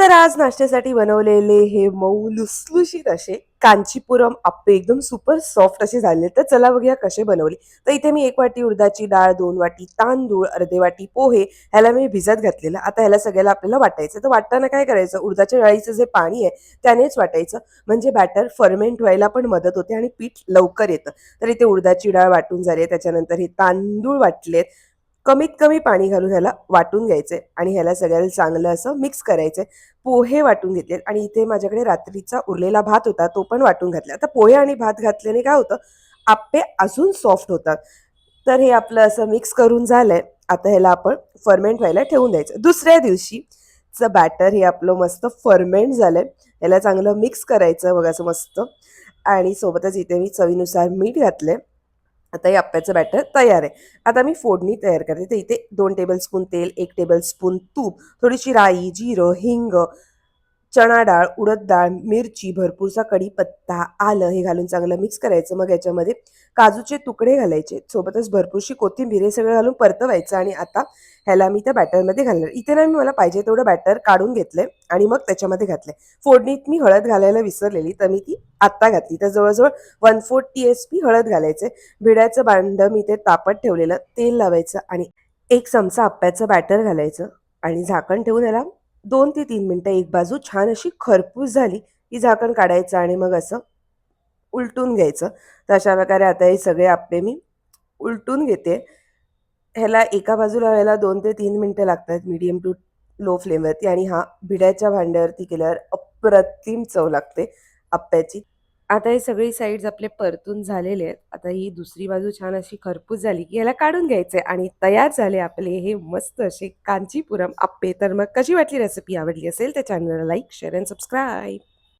तर आज नाश्त्यासाठी बनवलेले हे मऊ लुसलुशीत असे कांचीपुरम आप्पे एकदम सुपर सॉफ्ट असे झाले. तर चला बघूया कसे बनवले. तर इथे मी 1 वाटी उडदाची डाळ, 2 वाटी तांदूळ, अर्धे वाटी पोहे ह्याला मी भिजत घातलेलं. आता ह्याला सगळ्याला आपल्याला वाटायचं. तर वाटताना काय करायचं, उडदाच्या डाळीचं जे पाणी आहे त्यानेच वाटायचं. म्हणजे बॅटर फर्मेंट व्हायला पण मदत होते आणि पीठ लवकर येतं. तर इथे उडदाची डाळ वाटून झाली, त्याच्यानंतर हे तांदूळ वाटलेत. कमीत कमी पाणी घालून ह्याला वाटून घ्यायचंय आणि ह्याला सगळ्याला चांगलं असं मिक्स करायचंय. पोहे वाटून घेतलेत आणि इथे माझ्याकडे रात्रीचा उरलेला भात होता, तो पण वाटून घातला. आता पोहे आणि भात घातल्याने काय होतं, आप्पे अजून सॉफ्ट होतात. तर हे आपलं असं मिक्स करून झालंय. आता ह्याला आपण फर्मेंट व्हायला ठेवून द्यायचं. दुसऱ्या दिवशीचं बॅटर हे आपलं मस्त फर्मेंट झालंय. ह्याला चांगलं मिक्स करायचं बघा असं मस्त. आणि सोबतच इथे मी चवीनुसार मीठ घातलंय. आता हे आप्याचं बॅटर तयार आहे. आता मी फोडणी तयार करते. तर इथे 2 टेबलस्पून तेल, 1 टेबलस्पून तूप, थोडीशी राई, जिरं, हिंग, चणा डाळ, उडद डाळ, मिरची, भरपूरसा कढीपत्ता, आलं हे घालून चांगलं मिक्स करायचं. मग याच्यामध्ये काजूचे तुकडे घालायचे, सोबतच भरपूरशी कोथिंबीर हे सगळं घालून परतवायचं आणि आता ह्याला मी त्या बॅटरमध्ये घालणार. इथे ना मी मला पाहिजे तेवढं बॅटर काढून घेतलंय आणि मग त्याच्यामध्ये घातलंय. फोडणीत मी हळद घालायला विसरलेली, तर मी ती आत्ता घातली. तर जवळजवळ 1/4 TSP हळद घालायचे. भिड्याचं भांडं मी ते तापत ठेवलेलं, तेल लावायचं आणि 1 चमचा आप्याचं बॅटर घालायचं आणि झाकण ठेवून याला 2 ते 3 मिनिटं एक बाजू छान अशी खरपूस झाली की झाकण काढायचं आणि मग असं उलटून घ्यायचं. तर अशा प्रकारे आता हे सगळे आप्पे मी उलटून घेते. ह्याला एका बाजूला व्हायला 2 ते 3 मिनिटं लागतात मीडियम टू लो फ्लेमवरती आणि हा भिड्याच्या भांड्यावरती केल्यावर अप्रतिम चव लागते आप्याची. आता हे सगळी साइड्स आपले परतून झालेले आहेत. आता ही दुसरी बाजू छान अशी खरपूस झाली की ह्याला काढून घ्यायचे आणि तयार झाले आपले हे मस्त असे कांचीपुरम आप्पे. तर मग कशी वाटली रेसिपी, आवडली असेल तर चॅनलला लाईक, शेअर अँड सबस्क्राईब.